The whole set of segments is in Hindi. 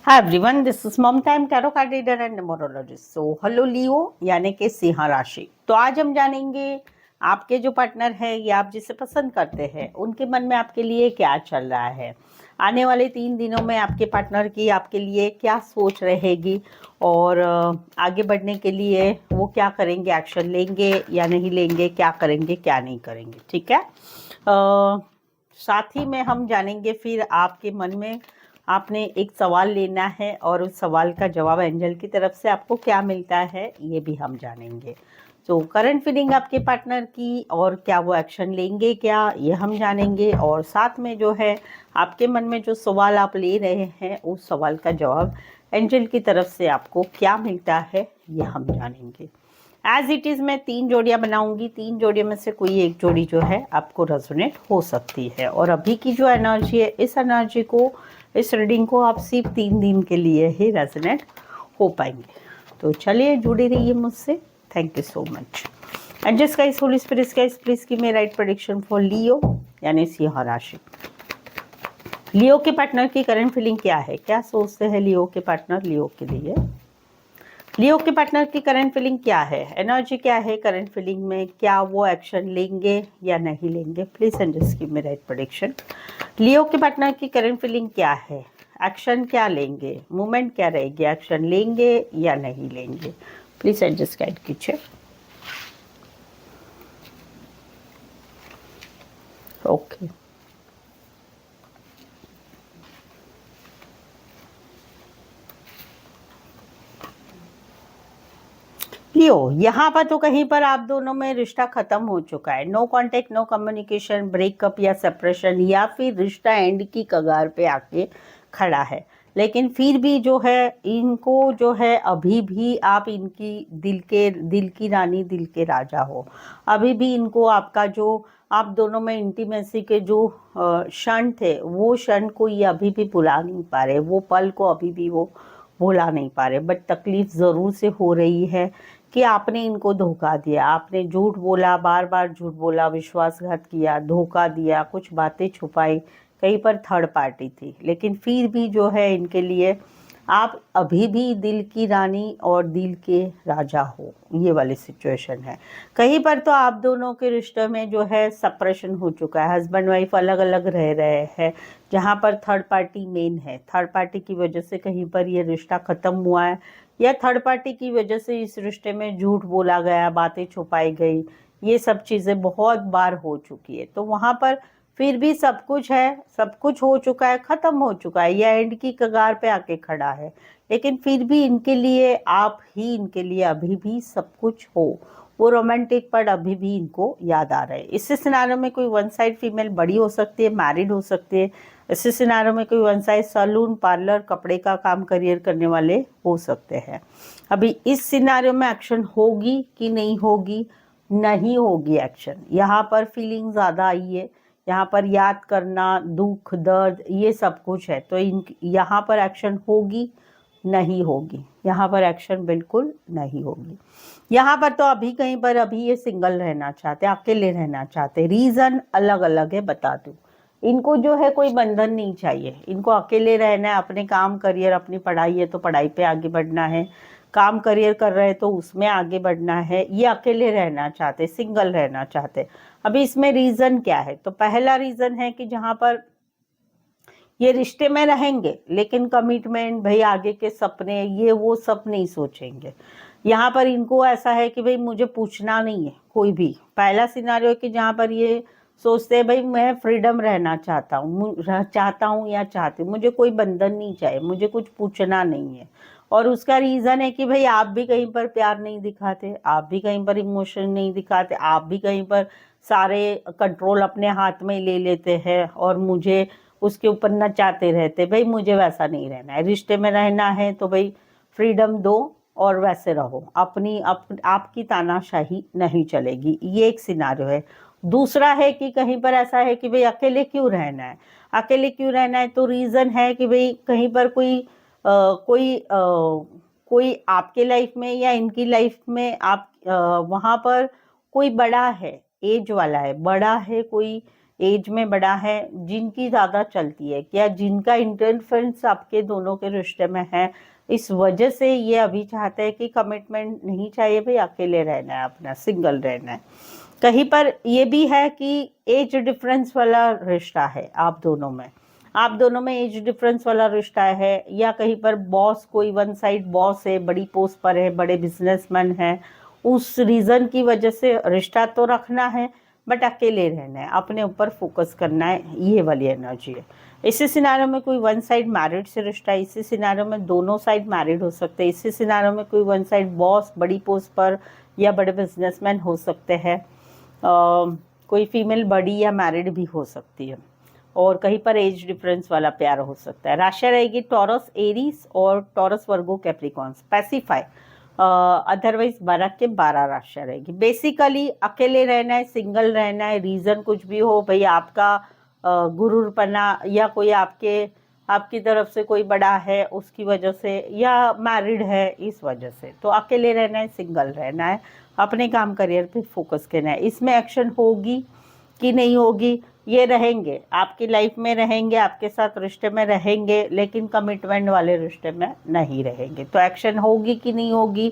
Hi everyone, this is Mom Time Tarot Card Reader and Numerologist. So, hello Leo यानी कि सिंह राशि। तो आज हम जानेंगे आपके जो पार्टनर है या आप जिसे पसंद करते हैं उनके मन में आपके लिए क्या चल रहा है। आने वाले 3 दिनों में आपके पार्टनर की आपके लिए क्या सोच रहेगी और आगे बढ़ने के लिए वो क्या करेंगे, एक्शन लेंगे या नहीं लेंगे, क्या करेंगे क्या नहीं करेंगे। ठीक है। साथ ही में हम जानेंगे फिर आपके मन में आपने एक सवाल लेना है और उस सवाल का जवाब एंजल की तरफ से आपको क्या मिलता है ये भी हम जानेंगे। तो करंट फीलिंग आपके पार्टनर की और क्या वो एक्शन लेंगे क्या ये हम जानेंगे, और साथ में जो है आपके मन में जो सवाल आप ले रहे हैं उस सवाल का जवाब एंजल की तरफ से आपको क्या मिलता है ये हम जानेंगे। एज इट इज़ मैं 3 जोड़ियाँ बनाऊंगी, 3 जोड़ियों में से कोई एक जोड़ी जो है आपको रेजोनेट हो सकती है। और अभी की जो एनर्जी है इस एनर्जी को, इस रीडिंग को आप सिर्फ 3 दिन के लिए ही रेजोनेट हो पाएंगे। तो चलिए जुड़े रहिए मुझसे। Thank you so much. And just guys, holy spirit guys, please give me right prediction for Leo यानी सिंह राशि। लियो के पार्टनर की करंट फीलिंग क्या है, क्या सोचते हैं लियो के पार्टनर लियो के लिए। लियो के पार्टनर की करंट फीलिंग क्या है, एनर्जी क्या है करंट फीलिंग में, क्या वो एक्शन लेंगे या नहीं लेंगे। Please and just give me right prediction. Leo के पार्टनर की करंट फीलिंग क्या है, एक्शन क्या लेंगे, मूवमेंट क्या रहेगी, एक्शन लेंगे या नहीं लेंगे। प्लीज एंड जस्ट गाइड कीजिए। ओके लियो, यहाँ पर तो कहीं पर आप दोनों में रिश्ता खत्म हो चुका है। No contact, no communication, breakup या सेपरेशन, या फिर रिश्ता एंड की कगार पे आके खड़ा है। लेकिन फिर भी जो है इनको जो है अभी भी आप इनकी दिल की रानी, दिल के राजा हो। अभी भी इनको आपका जो आप दोनों में इंटीमेसी के जो क्षण थे वो क्षण को ये अभी भी भुला नहीं पा रहे, वो पल को अभी भी वो भुला नहीं पा रहे। बट तकलीफ ज़रूर से हो रही है कि आपने इनको धोखा दिया, आपने झूठ बोला, बार बार झूठ बोला, विश्वासघात किया, धोखा दिया, कुछ बातें छुपाई, कहीं पर थर्ड पार्टी थी। लेकिन फिर भी जो है इनके लिए आप अभी भी दिल की रानी और दिल के राजा हो, ये वाली सिचुएशन है। कहीं पर तो आप दोनों के रिश्ते में जो है सेपरेशन हो चुका है, हस्बैंड वाइफ अलग अलग रह रहे हैं, जहाँ पर थर्ड पार्टी मेन है। थर्ड पार्टी की वजह से कहीं पर ये रिश्ता ख़त्म हुआ है, या थर्ड पार्टी की वजह से इस रिश्ते में झूठ बोला गया, बातें छुपाई गई, ये सब चीज़ें बहुत बार हो चुकी है। तो वहाँ पर फिर भी सब कुछ है, सब कुछ हो चुका है, ख़त्म हो चुका है, या एंड की कगार पे आके खड़ा है। लेकिन फिर भी इनके लिए आप ही इनके लिए अभी भी सब कुछ हो, वो रोमांटिक पल अभी भी इनको याद आ रहा है। इस सिनारियो में कोई वन साइड फीमेल बड़ी हो सकती है, मैरिड हो सकती है। इस सिनारियो में कोई वन साइड सैलून, पार्लर, कपड़े का काम, करियर करने वाले हो सकते हैं। अभी इस सिनारियो में एक्शन होगी कि नहीं होगी, नहीं होगी एक्शन। यहाँ पर फीलिंग ज़्यादा आई है, यहाँ पर याद करना, दुख, दर्द, ये सब कुछ है। तो इन यहाँ पर एक्शन होगी नहीं होगी, यहाँ पर एक्शन बिल्कुल नहीं होगी। यहाँ पर तो अभी कहीं पर अभी ये सिंगल रहना चाहते, अकेले रहना चाहते। रीज़न अलग अलग है, बता दूँ। इनको जो है कोई बंधन नहीं चाहिए, इनको अकेले रहना है, अपने काम, करियर, अपनी पढ़ाई है तो पढ़ाई पे आगे बढ़ना है, काम करियर कर रहे हैं तो उसमें आगे बढ़ना है। ये अकेले रहना चाहते, सिंगल रहना चाहते। अभी इसमें रीज़न क्या है, तो पहला रीज़न है कि जहाँ पर ये रिश्ते में रहेंगे लेकिन कमिटमेंट, भाई आगे के सपने, ये वो सब नहीं सोचेंगे। यहाँ पर इनको ऐसा है कि भाई मुझे पूछना नहीं है कोई भी। पहला सिनारियो है कि जहाँ पर ये सोचते हैं भाई मैं फ्रीडम रहना चाहता हूँ या चाहती हूँ, मुझे कोई बंधन नहीं चाहिए, मुझे कुछ पूछना नहीं है। और उसका रीज़न है कि भाई आप भी कहीं पर प्यार नहीं दिखाते, आप भी कहीं पर इमोशन नहीं दिखाते, आप भी कहीं पर सारे कंट्रोल अपने हाथ में ले लेते हैं और मुझे उसके ऊपर नचाते रहते। भाई मुझे वैसा नहीं रहना है, रिश्ते में रहना है तो भाई फ्रीडम दो और वैसे रहो, आपकी तानाशाही नहीं चलेगी। ये एक सिनारियो है। दूसरा है कि कहीं पर ऐसा है कि भाई अकेले क्यों रहना है, अकेले क्यों रहना है, तो रीज़न है कि भाई कहीं पर कोई आपके लाइफ में या इनकी लाइफ में आप वहाँ पर कोई बड़ा है, एज वाला है, बड़ा है कोई, एज में बड़ा है, जिनकी ज़्यादा चलती है, क्या जिनका इंटरफेरेंस आपके दोनों के रिश्ते में है, इस वजह से ये अभी चाहते हैं कि कमिटमेंट नहीं चाहिए भाई, अकेले रहना है, अपना सिंगल रहना है। कहीं पर ये भी है कि एज डिफरेंस वाला रिश्ता है आप दोनों में एज डिफरेंस वाला रिश्ता है, या कहीं पर बॉस, कोई वन साइड बॉस है, बड़ी पोस्ट पर है, बड़े बिजनेसमैन है, उस रीज़न की वजह से रिश्ता तो रखना है बट अकेले रहना है, अपने ऊपर फोकस करना है, ये वाली एनर्जी है। इसी सिनारियो में कोई वन साइड मैरिड से रिश्ता है, इसी सिनारियो में दोनों साइड मैरिड हो सकते हैं, इसी सिनारियो में कोई वन साइड बॉस, बड़ी पोस्ट पर या बड़े बिजनेसमैन हो सकते हैं, कोई फीमेल बड़ी या मैरिड भी हो सकती है, और कहीं पर एज डिफरेंस वाला प्यार हो सकता है। राशि रहेगी टॉरस एरीज और Taurus Virgo Capricorn, specify otherwise 12 के 12 राशि रहेगी। बेसिकली अकेले रहना है, सिंगल रहना है, रीज़न कुछ भी हो भाई, आपका गुरूरपना या कोई आपकी तरफ से कोई बड़ा है उसकी वजह से, या मैरिड है इस वजह से, तो अकेले रहना है, सिंगल रहना है, अपने काम करियर पे फोकस करना है। इसमें एक्शन होगी कि नहीं होगी, ये रहेंगे आपकी लाइफ में, रहेंगे आपके साथ रिश्ते में रहेंगे, लेकिन कमिटमेंट वाले रिश्ते में नहीं रहेंगे। तो एक्शन होगी कि नहीं होगी,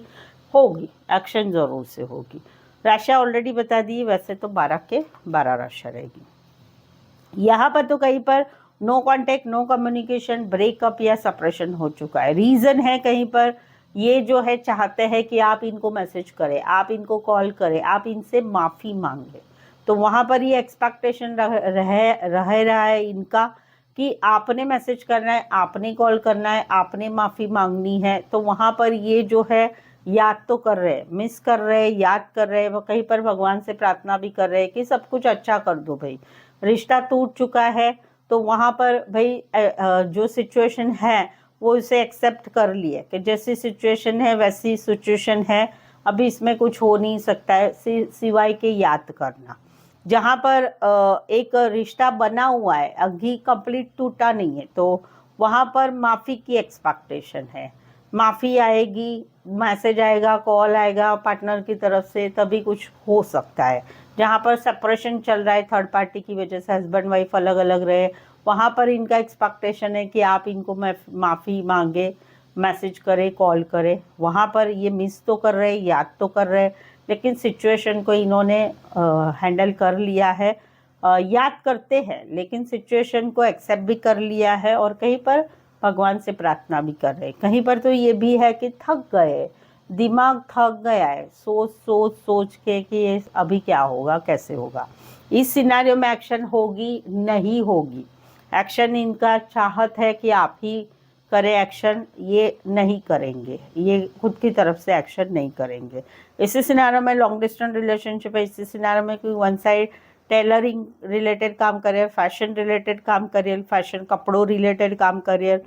होगी, एक्शन ज़रूर से होगी। राशि ऑलरेडी बता दी, वैसे तो 12 के 12 राशि रहेगी। यहाँ पर तो कहीं पर no contact, no communication, breakup या सेपरेशन हो चुका है। रीज़न है कहीं पर ये जो है चाहते हैं कि आप इनको मैसेज करें, आप इनको कॉल करें, आप इनसे माफ़ी मांगें, तो वहाँ पर ये एक्सपेक्टेशन रह रहा है इनका कि आपने मैसेज करना है, आपने कॉल करना है, आपने माफ़ी मांगनी है। तो वहाँ पर ये जो है याद तो कर रहे हैं, मिस कर रहे हैं, याद कर रहे हैं, वो कहीं पर भगवान से प्रार्थना भी कर रहे हैं कि सब कुछ अच्छा कर दो भाई, रिश्ता टूट चुका है, तो वहाँ पर भाई जो सिचुएशन है वो इसे एक्सेप्ट कर लिए कि जैसी सिचुएशन है वैसी सिचुएशन है, अभी इसमें कुछ हो नहीं सकता है सिवाय के याद करना। जहाँ पर एक रिश्ता बना हुआ है, अभी कंप्लीट टूटा नहीं है, तो वहाँ पर माफ़ी की एक्सपेक्टेशन है, माफ़ी आएगी, मैसेज आएगा, कॉल आएगा पार्टनर की तरफ से, तभी कुछ हो सकता है। जहाँ पर सेपरेशन चल रहा है थर्ड पार्टी की वजह से, हस्बैंड वाइफ अलग अलग रहे, वहाँ पर इनका एक्सपेक्टेशन है कि आप इनको माफ़ी मांगे, मैसेज करें, कॉल करें। वहाँ पर ये मिस तो कर रहे, याद तो कर रहे, लेकिन सिचुएशन को इन्होंने हैंडल कर लिया है, याद करते हैं लेकिन सिचुएशन को एक्सेप्ट भी कर लिया है, और कहीं पर भगवान से प्रार्थना भी कर रहे हैं। कहीं पर तो ये भी है कि थक गए, दिमाग थक गया है सोच के कि ये अभी क्या होगा, कैसे होगा। इस सिनेरियो में एक्शन होगी नहीं होगी, एक्शन इनका चाहत है कि आप ही करें एक्शन, ये नहीं करेंगे, ये खुद की तरफ से एक्शन नहीं करेंगे। इसी सिनेरियो में लॉन्ग डिस्टेंस रिलेशनशिप है, इसी सिनेरियो में कोई वन साइड टेलरिंग रिलेटेड काम करियर, फैशन रिलेटेड काम करियर, फैशन कपड़ों रिलेटेड काम करियर,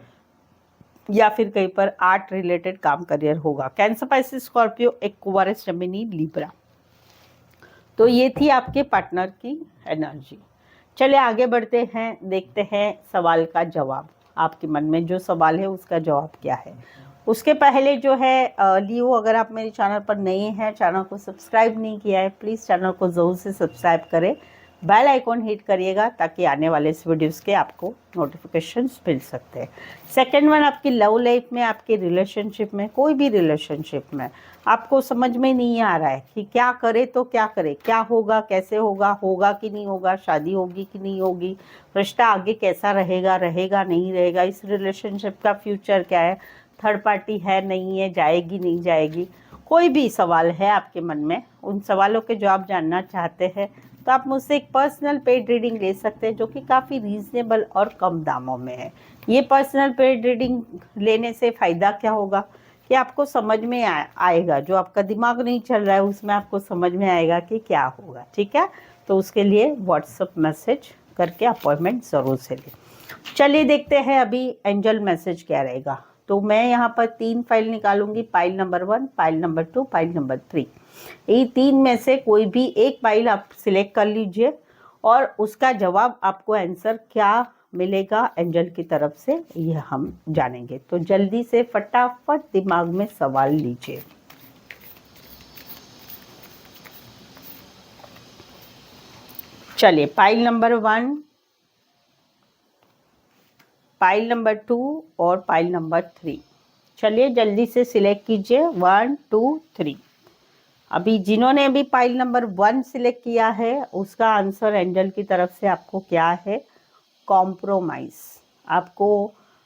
या फिर कहीं पर आर्ट रिलेटेड काम करियर होगा। Cancer, Pisces, Scorpio, Aquarius, Gemini, Libra. तो ये थी आपके पार्टनर की एनर्जी। चलिए आगे बढ़ते हैं, देखते हैं सवाल का जवाब। आपके मन में जो सवाल है उसका जवाब क्या है। उसके पहले जो है लियो, अगर आप मेरे चैनल पर नए हैं, चैनल को सब्सक्राइब नहीं किया है, प्लीज़ चैनल को ज़रूर से सब्सक्राइब करें, बेल आइकॉन हिट करिएगा ताकि आने वाले इस वीडियोस के आपको नोटिफिकेशंस मिल सकते हैं। सेकंड वन, आपकी लव लाइफ में, आपके रिलेशनशिप में, कोई भी रिलेशनशिप में आपको समझ में नहीं आ रहा है कि क्या करे तो क्या करे, क्या होगा, कैसे होगा, होगा कि नहीं होगा, शादी होगी कि नहीं होगी, रिश्ता आगे कैसा रहेगा, रहेगा नहीं रहेगा, इस रिलेशनशिप का फ्यूचर क्या है, थर्ड पार्टी है नहीं है, जाएगी नहीं जाएगी, कोई भी सवाल है आपके मन में, उन सवालों के जवाब जानना चाहते हैं तो आप मुझसे एक पर्सनल पेड रीडिंग ले सकते हैं, जो कि काफ़ी रीजनेबल और कम दामों में है। ये पर्सनल पेड रीडिंग लेने से फ़ायदा क्या होगा कि आपको समझ में आएगा, जो आपका दिमाग नहीं चल रहा है उसमें आपको समझ में आएगा कि क्या होगा, ठीक है। तो उसके लिए व्हाट्सएप मैसेज करके अपॉइंटमेंट ज़रूर से लें। चलिए देखते हैं अभी एंजल मैसेज क्या रहेगा। तो मैं यहाँ पर 3 फाइल निकालूंगी, file number 1, file number 2, file number 3। ये 3 में से कोई भी एक फाइल आप सिलेक्ट कर लीजिए और उसका जवाब आपको आंसर क्या मिलेगा एंजल की तरफ से, ये हम जानेंगे। तो जल्दी से फटाफट दिमाग में सवाल लीजिए। चलिए पाइल नंबर 1, पाइल नंबर 2 और पाइल नंबर 3। चलिए जल्दी से सिलेक्ट कीजिए 1 2 3। अभी जिन्होंने भी पाइल नंबर 1 सिलेक्ट किया है उसका आंसर एंजल की तरफ से आपको क्या है? कॉम्प्रोमाइज।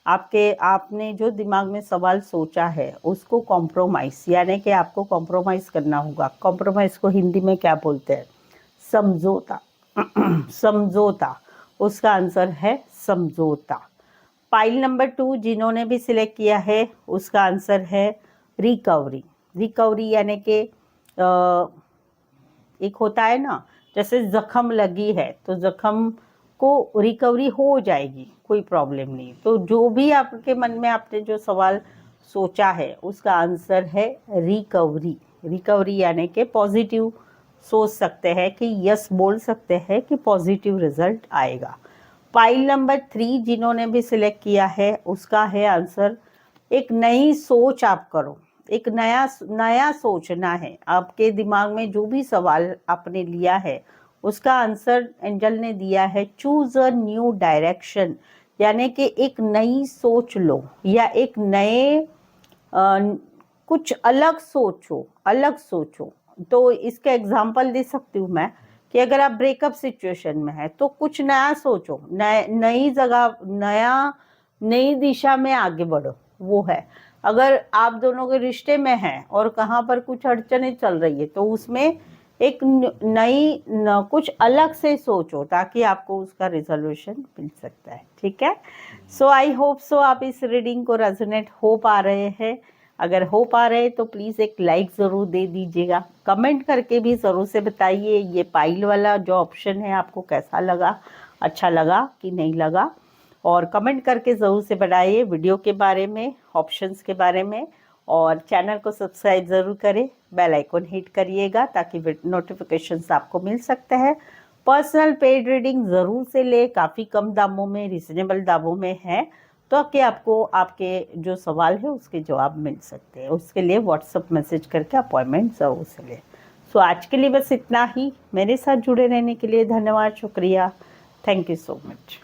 आपने जो दिमाग में सवाल सोचा है उसको कॉम्प्रोमाइज, यानी कि आपको कॉम्प्रोमाइज करना होगा। कॉम्प्रोमाइज को हिंदी में क्या बोलते हैं? समझौता। समझौता, उसका आंसर है समझौता। पाइल नंबर 2 जिन्होंने भी सिलेक्ट किया है उसका आंसर है रिकवरी। रिकवरी यानी कि एक होता है ना, जैसे जख्म लगी है तो जख्म को रिकवरी हो जाएगी, कोई प्रॉब्लम नहीं। तो जो भी आपके मन में आपने जो सवाल सोचा है उसका आंसर है रिकवरी। रिकवरी यानी कि पॉजिटिव सोच सकते हैं कि यस बोल सकते हैं कि पॉजिटिव रिजल्ट आएगा। पाइल नंबर 3 जिन्होंने भी सिलेक्ट किया है उसका है आंसर एक नई सोच आप करो। एक नया सोचना है। आपके दिमाग में जो भी सवाल आपने लिया है उसका आंसर एंजल ने दिया है चूज अ न्यू डायरेक्शन, यानी कि एक नई सोच लो या एक नए कुछ अलग सोचो, अलग सोचो। तो इसका एग्जांपल दे सकती हूँ मैं कि अगर आप ब्रेकअप सिचुएशन में है तो कुछ नया सोचो, नई जगह, नई दिशा में आगे बढ़ो, वो है। अगर आप दोनों के रिश्ते में हैं और कहाँ पर कुछ अड़चनें चल रही है तो उसमें एक कुछ अलग से सोचो ताकि आपको उसका रिजोल्यूशन मिल सकता है। ठीक है, सो आई होप सो आप इस रीडिंग को रेजोनेट हो पा रहे हैं। अगर हो पा रहे तो प्लीज़ एक लाइक ज़रूर दे दीजिएगा। कमेंट करके भी ज़रूर से बताइए ये पाइल वाला जो ऑप्शन है आपको कैसा लगा, अच्छा लगा कि नहीं लगा। और कमेंट करके ज़रूर से बताइए वीडियो के बारे में, ऑप्शंस के बारे में। और चैनल को सब्सक्राइब ज़रूर करें, बेल आइकन हिट करिएगा ताकि नोटिफिकेशंस आपको मिल सकते हैं। पर्सनल पेड रीडिंग ज़रूर से ले, काफ़ी कम दामों में, रिजनेबल दामों में है, तो कि आपको आपके जो सवाल है उसके जवाब मिल सकते हैं। उसके लिए व्हाट्सअप मैसेज करके अपॉइंटमेंट ज़रूर से लें। सो आज के लिए बस इतना ही। मेरे साथ जुड़े रहने के लिए धन्यवाद, शुक्रिया, थैंक यू सो मच।